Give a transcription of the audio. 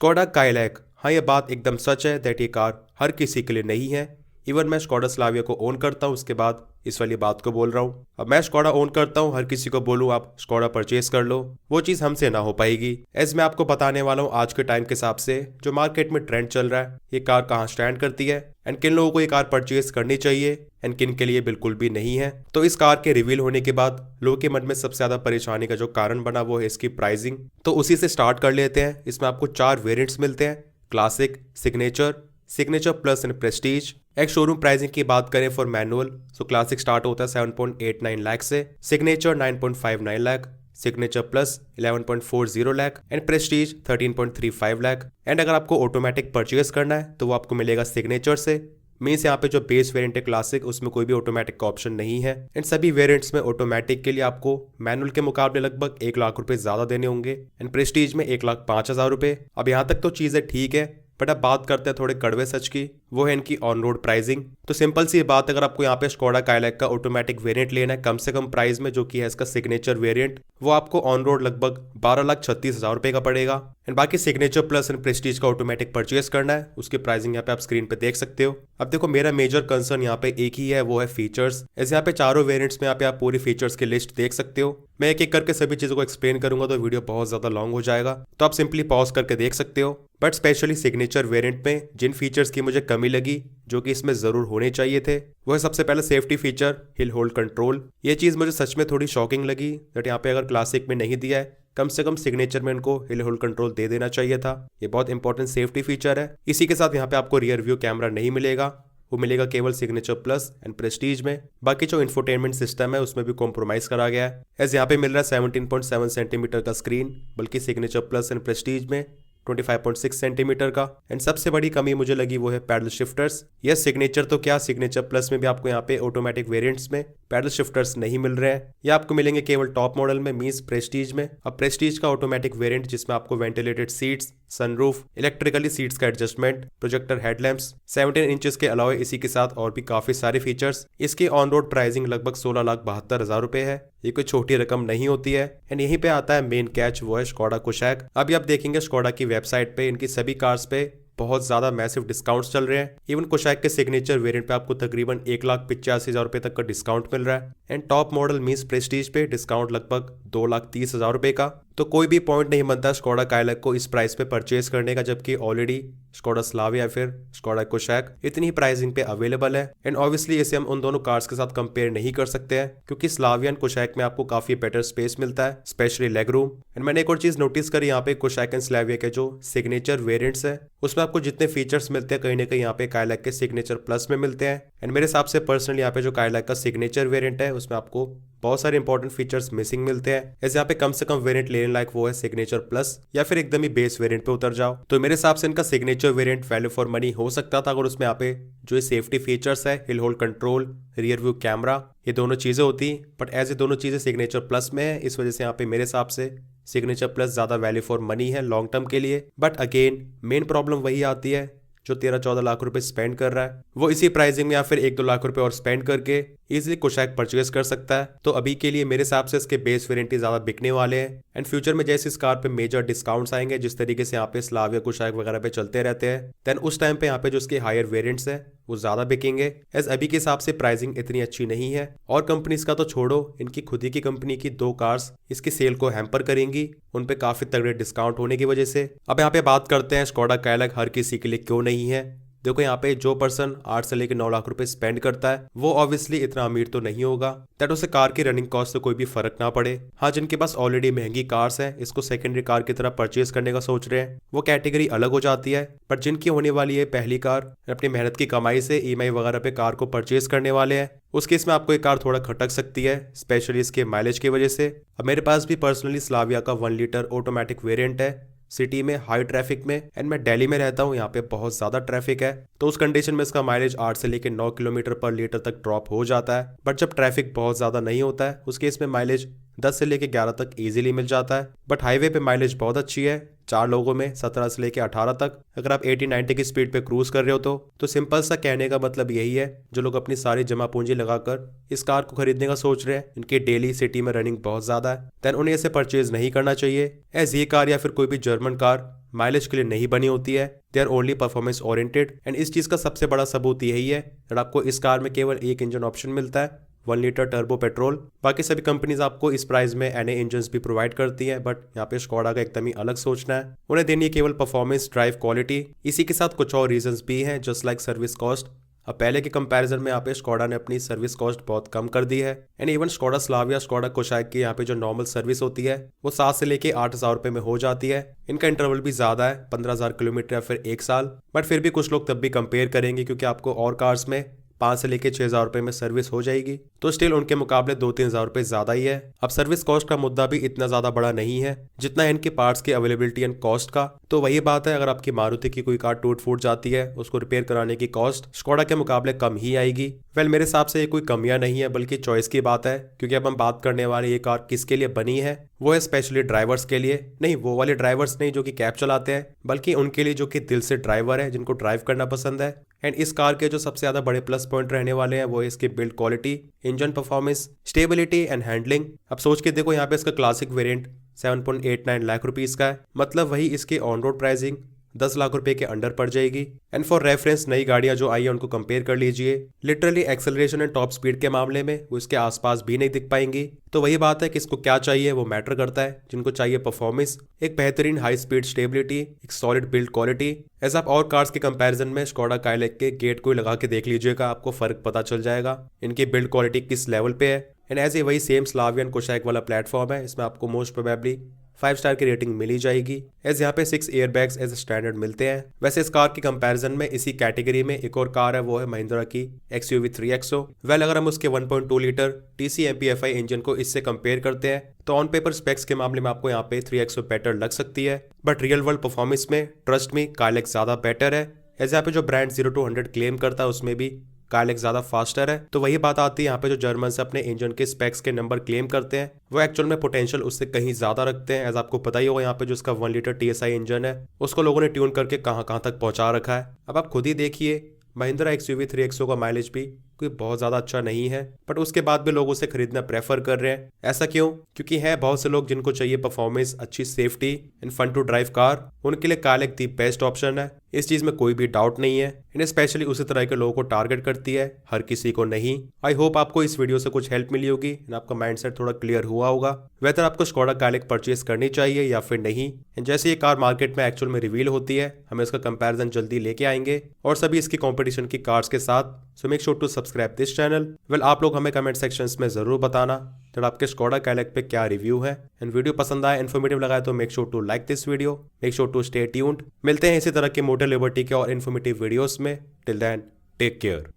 Skoda Kylaq, हाँ ये बात एकदम सच है दैट ये कार हर किसी के लिए नहीं है। इवन मैं स्कोडा स्लाविया को ओन करता हूँ, उसके बाद इस वाली बात को बोल रहा हूँ। अब मैं स्कोडा ओन करता हूँ, हर किसी को बोलूँ आप स्कोडा परचेज कर लो, वो चीज़ हमसे ना हो पाएगी। एज मैं आपको बताने वाला हूँ आज के टाइम के हिसाब से जो मार्केट में ट्रेंड चल रहा है, ये कार कहाँ स्टैंड करती है एंड किन लोगों को ये कार परचेज करनी चाहिए एंड किन के लिए बिल्कुल भी नहीं है। तो इस कार के रिवील होने के बाद लोगों के मन में सबसे ज्यादा परेशानी का जो कारण बना वो है इसकी प्राइसिंग। तो उसी से स्टार्ट कर लेते हैं। इसमें आपको 4 वेरिएंट्स मिलते हैं, classic, signature, signature plus and Prestige. एक शोरूम प्राइसिंग की बात करें for manual, so classic start होता है 7.89 लाख से, signature 9.59 lakh, signature plus 11.40 lakh and Prestige 13.35 lakh. And अगर आपको ऑटोमेटिक परचेज करना है तो वो आपको मिलेगा सिग्नेचर से। मीन्स यहाँ पे जो बेस वेरिएंट है क्लासिक, उसमें कोई भी ऑटोमेटिक का ऑप्शन नहीं है एंड सभी वेरिएंट्स में ऑटोमेटिक के लिए आपको मैनुअल के मुकाबले लगभग 1 लाख रुपए ज्यादा देने होंगे एंड प्रेस्टीज में 1,05,000 रुपए। अब यहाँ तक तो चीजें ठीक है, बट अब बात करते हैं थोड़े कड़वे सच की, वो है इनकी ऑन रोड प्राइसिंग। तो सिंपल सी बात, अगर आपको यहाँ पे स्कोडा काइलैक का ऑटोमेटिक वेरिएंट लेना है कम से कम प्राइस में, जो कि है इसका सिग्नेचर वेरिएंट, वो आपको ऑन रोड लगभग 12,36,000 रुपए का पड़ेगा। एंड बाकी सिग्नेचर प्लस एंड प्रेस्टीज का ऑटोमेटिक परचेज करना है, उसकी प्राइसिंग यहाँ पे आप स्क्रीन पे देख सकते हो। अब देखो मेरा मेजर कंसर्न यहाँ पे एक ही है, वो है फीचर्स। ऐसे यहाँ पे चारों वेरिएंट्स में यहाँ पे आप पूरी फीचर्स की लिस्ट देख सकते हो। मैं एक एक करके सभी चीजों को एक्सप्लेन करूंगा तो वीडियो बहुत ज्यादा लॉन्ग हो जाएगा, तो आप सिंपली पॉज करके देख सकते हो। बट स्पेशली सिग्नेचर वेरिएंट में जिन फीचर्स की मुझे कमी लगी, जो कि इसमें जरूर होने चाहिए थे, वो है सबसे पहले safety feature, hill hold control. ये चीज मुझे सच में थोड़ी शॉकिंग लगी दैट यहाँ पे अगर क्लासिक में नहीं दिया है, कम से कम सिग्नेचर में इनको हिल होल्ड कंट्रोल दे देना चाहिए था। ये बहुत इंपॉर्टेंट सेफ्टी फीचर है। इसी के साथ यहाँ पे आपको रियर व्यू कैमरा नहीं मिलेगा, वो मिलेगा केवल सिग्नेचर प्लस एंड प्रेस्टीज में। बाकी जो इंफोटेनमेंट सिस्टम है उसमें भी कॉम्प्रोमाइज करा गया है। एज यहाँ पे मिल रहा है 17.7 सेंटीमीटर का स्क्रीन, बल्कि सिग्नेचर प्लस एंड प्रेस्टीज में 25.6 सेंटीमीटर का। एंड सबसे बड़ी कमी मुझे लगी वो है पैडल शिफ्टर्स। यस, सिग्नेचर तो क्या, सिग्नेचर प्लस में भी आपको यहाँ पे ऑटोमेटिक वेरिएंट्स में पैडल शिफ्टर्स नहीं मिल रहे हैं। ये आपको मिलेंगे केवल टॉप मॉडल में, मींस प्रेस्टीज में। अब प्रेस्टीज का ऑटोमेटिक वेरिएंट जिसमें आपको ventilated seats, sunroof, electrically seats का एडजस्टमेंट, प्रोजेक्टर हेडलैम्प्स, 17 इंचेस के अलावा इसी के साथ और भी काफी सारे फीचर्स। इसकी ऑन रोड प्राइसिंग लगभग 16,72,000 रुपए है। ये कोई छोटी रकम नहीं होती है। एंड यहीं पे आता है मेन कैच, वो है स्कोडा कुशैक। अभी आप देखेंगे स्कोडा की वेबसाइट पे इनकी सभी कार्स पे बहुत ज्यादा मैसिव डिस्काउंट्स चल रहे हैं। इवन कुशैक के सिग्नेचर वेरिएंट पे आपको तकरीबन 1,85,000 रुपए तक का डिस्काउंट मिल रहा है and top model means Prestige पे डिस्काउंट लगभग 2,30,000 रुपए का। तो कोई भी पॉइंट नहीं बनता स्कोडा काइलैक को इस प्राइस पे परचेज करने का, जबकि ऑलरेडी स्कोडा स्लाविया या फिर स्कोडा कुशैक इतनी प्राइसिंग पे अवेलेबल है। एंड ऑब्वियसली इसे हम उन दोनों कार्स के साथ कंपेयर नहीं कर सकते हैं, क्योंकि स्लाविया एंड कुशैक में आपको काफी बेटर स्पेस मिलता है, स्पेशली लेग रूम। एंड मैंने एक और चीज नोटिस करी यहाँ पे, कुशैक एंड स्लाविया के जो सिग्नेचर वेरिएंट्स है उसमें आपको जितने फीचर्स मिलते हैं कहीं ना कहीं यहाँ पे काइलैक के सिग्नेचर प्लस में मिलते हैं। एंड मेरे हिसाब से पर्सनली यहाँ पे जो काइलैक का सिग्नेचर वेरिएंट है उसमें आपको बहुत सारे इंपॉर्टेंट फीचर्स मिसिंग मिलते हैं। ऐसे यहाँ पे कम से कम वेरिएंट लेने लायक वो है सिग्नेचर प्लस, या फिर एकदम ही बेस वेरिएंट पे उतर जाओ। तो मेरे हिसाब से इनका signature variant value for money हो सकता था अगर उसमें यहाँ पे जो सेफ्टी फीचर्स है, hill hold control, rear view camera, ये दोनों चीजें होती। बट एज ये दोनों चीजें सिग्नेचर प्लस में है, इस वजह से यहाँ पे मेरे हिसाब से सिग्नेचर प्लस ज्यादा वैल्यू फॉर मनी है लॉन्ग टर्म के लिए। बट अगेन मेन प्रॉब्लम वही आती है, जो 13-14 लाख रुपए स्पेंड कर रहा है वो इसी प्राइसिंग में या फिर 1-2 लाख रुपए और स्पेंड करके इजीली कुशैक परचेज कर सकता है। तो अभी के लिए मेरे हिसाब से इसके बेस वेरिएंट ही ज्यादा बिकने वाले हैं। एंड फ्यूचर में जैसे इस कार पे मेजर डिस्काउंट्स आएंगे, जिस तरीके से यहाँ पे स्लाविया कुशैक वगैरह पे चलते रहते हैं, देन उस टाइम पे यहाँ पे जो इसके हायर वेरिएंट्स है वो ज्यादा बिकेंगे। एज अभी के हिसाब से प्राइसिंग इतनी अच्छी नहीं है, और कंपनीज का तो छोड़ो, इनकी खुद ही की कंपनी की 2 कार्स इसकी सेल को हैम्पर करेंगी, उन पे काफी तगड़े डिस्काउंट होने की वजह से। अब यहाँ पे बात करते हैं स्कोडा काइलैक हर किसी के लिए क्यों नहीं है। देखो यहाँ पे जो पर्सन 8 से लेकर 9 लाख रुपए स्पेंड करता है वो ऑब्वियसली इतना अमीर तो नहीं होगा दैट उसे कार की रनिंग कॉस्ट से कोई भी फर्क ना पड़े। हाँ, जिनके पास ऑलरेडी महंगी कार्स है, इसको सेकेंडरी कार की तरह परचेज करने का सोच रहे हैं, वो कैटेगरी अलग हो जाती है। पर जिनकी होने वाली है पहली कार, अपनी मेहनत की कमाई से ईएमआई वगैरह पे कार को परचेज करने वाले हैं, उस केस में आपको ये कार थोड़ा खटक सकती है, स्पेशली इसके माइलेज की वजह से। अब मेरे पास भी पर्सनली स्लाविया का 1 लीटर ऑटोमेटिक वेरिएंट है, सिटी में हाई ट्रैफिक में। एंड मैं दिल्ली में रहता हूँ, यहाँ पे बहुत ज्यादा ट्रैफिक है, तो उस कंडीशन में इसका माइलेज 8 से लेकर 9 किलोमीटर पर लीटर तक ड्रॉप हो जाता है। बट जब ट्रैफिक बहुत ज्यादा नहीं होता है उस केस में माइलेज 10 से लेके 11 तक इजीली मिल जाता है। बट हाईवे पे माइलेज बहुत अच्छी है, 4 लोगों में 17 से लेके 18 तक। अगर आप 80-90 की स्पीड पे क्रूज कर रहे हो तो सिंपल सा कहने का मतलब यही है, जो लोग अपनी सारी जमा पूंजी लगाकर इस कार को खरीदने का सोच रहे हैं, इनकी डेली सिटी में रनिंग बहुत ज्यादा है, देन उन्हें इसे परचेज नहीं करना चाहिए। एज ये कार या फिर कोई भी जर्मन कार माइलेज के लिए नहीं बनी होती है, they are only performance oriented. And इस चीज का सबसे बड़ा सबूत यही है कि आपको इस कार में केवल एक इंजन ऑप्शन मिलता है, 1 लीटर टर्बो पेट्रोल। बाकी सभी कंपनीज आपको इस प्राइस में NA इंजन्स भी प्रोवाइड करती हैं, बट यहाँ पे स्कोडा का एकदम ही अलग सोचना है। उन्हें देनी है केवल परफॉर्मेंस, ड्राइव क्वालिटी। इसी के साथ कुछ और रीजंस भी हैं, जस्ट लाइक सर्विस कॉस्ट। अब पहले के कंपैरिजन में यहाँ पे स्कोडा ने अपनी सर्विस कॉस्ट बहुत कम कर दी है। And even Skoda Slavia, Skoda Kushaq की यहाँ पे जो नॉर्मल सर्विस होती है वो 7 से लेके 8,000 रुपए में हो जाती है। इनका इंटरवल भी ज्यादा है, 15,000 किलोमीटर या फिर 1 साल। बट फिर भी कुछ लोग तब भी कंपेयर करेंगे, क्योंकि आपको और कार्स में 5 से लेके 6,000 रुपए में सर्विस हो जाएगी, तो स्टिल उनके मुकाबले 2-3 हजार रुपए ज्यादा ही है। अब सर्विस कॉस्ट का मुद्दा भी इतना ज्यादा बड़ा नहीं है जितना है इनके पार्ट्स की अवेलेबिलिटी एंड कॉस्ट का। तो वही बात है, अगर आपकी मारुति की कोई कार टूट फूट जाती है, उसको रिपेयर कराने की कॉस्ट स्कोडा के मुकाबले कम ही आएगी। वेल मेरे हिसाब से ये कोई कमियां नहीं है, बल्कि चॉइस की बात है। क्योंकि अब हम बात करने वाले ये कार किसके लिए बनी है, वो है स्पेशली ड्राइवर्स के लिए। नहीं, वो वाले ड्राइवर्स नहीं जो कि कैब चलाते हैं, बल्कि उनके लिए जो कि दिल से ड्राइवर है, जिनको ड्राइव करना पसंद है। एंड इस कार के जो सबसे ज्यादा बड़े प्लस पॉइंट रहने वाले हैं वो है इसकी build quality, engine performance, stability and handling. अब सोच के देखो, यहाँ पे इसका क्लासिक वेरिएंट 7.89 लाख रुपीस का है, मतलब वही इसकी ऑन रोड प्राइसिंग 10 लाख रुपए के अंडर पड़ जाएगी। एंड फॉर रेफरेंस नई गाड़ियां जो आई है उनको कंपेयर कर लीजिए, literally acceleration and top speed के मामले में वो इसके आसपास भी नहीं दिख पाएंगी। तो वही बात है, किसको क्या चाहिए वो मैटर करता है। जिनको चाहिए परफॉर्मेंस, एक बेहतरीन हाई स्पीड स्टेबिलिटी, एक सॉलिड बिल्ड क्वालिटी। ऐसा आप और कार्स के कंपैरिजन में स्कोडा काइलैक के गेट को लगा के देख लीजिएगा, आपको फर्क पता चल जाएगा इनकी बिल्ड क्वालिटी किस लेवल पे है। एंड ऐसे वही सेम स्लावियन कोशैक वाला प्लेटफॉर्म है, इसमें आपको मोस्ट प्रोबेबली 5 स्टार की रेटिंग मिली जाएगी। एज यहाँ पे 6 एयरबैग्स एज स्टैंडर्ड मिलते हैं। वैसे इस कार की कंपैरिजन में इसी कैटेगरी में एक और कार है, वो है महिंद्रा की XUV 3XO। वेल अगर हम उसके 1.2 लीटर TC MPFI इंजन को इससे कंपेयर करते हैं तो ऑन पेपर स्पेक्स के मामले में आपको यहाँ पे 3XO बेटर लग सकती है, बट रियल वर्ल्ड परफॉर्मेंस में ट्रस्ट मी काइलैक ज्यादा बेटर है। एज यहाँ पे जो ब्रांड 0 to 100 क्लेम करता है उसमें भी काइलैक ज्यादा फास्टर है। तो वही बात आती है यहाँ पे, जो जर्मन से अपने इंजन के स्पेक्स के नंबर क्लेम करते हैं वो एक्चुअल में पोटेंशियल उससे कहीं ज्यादा रखते हैं। एज आपको पता ही होगा, यहाँ पे जो इसका 1 लीटर TSI इंजन है उसको लोगों ने ट्यून करके कहाँ कहाँ तक पहुंचा रखा है। अब आप खुद ही देखिए, महिंद्रा XUV 3XO का माइलेज भी कोई बहुत ज्यादा अच्छा नहीं है, बट उसके बाद भी लोग उसे खरीदना प्रेफर कर रहे हैं। ऐसा क्यों? क्योंकि है बहुत से लोग जिनको चाहिए परफॉर्मेंस, अच्छी safety and fun to drive car, उनके लिए काइलैक दी बेस्ट ऑप्शन है। इस चीज में कोई भी डाउट नहीं है। इन्हें स्पेशली उसी तरह के लोगों को टारगेट करती है, हर किसी को नहीं। आई होप आपको इस वीडियो से कुछ हेल्प मिली होगी एंड आपका माइंडसेट थोड़ा क्लियर हुआ होगा वेदर आपको स्कोडा काइलैक परचेज करनी चाहिए या फिर नहीं। एंड जैसे ये कार मार्केट में एक्चुअल में रिवील होती है, हम इसका कंपैरिजन जल्दी लेके आएंगे और सभी इसकी कॉम्पिटिशन की कार्स के साथ। So make sure to subscribe this channel. Well आप लोग हमें कमेंट सेक्शंस में जरूर बताना तो आपके स्कोडा काइलैक पे क्या रिव्यू है। एंड वीडियो पसंद आए, इन्फॉर्मेटिव लगा तो make sure to like this video, make sure to stay tuned. मिलते हैं इसी तरह के मोटर लिबर्टी के और इन्फॉर्मेटिव वीडियोस में। Till then take care.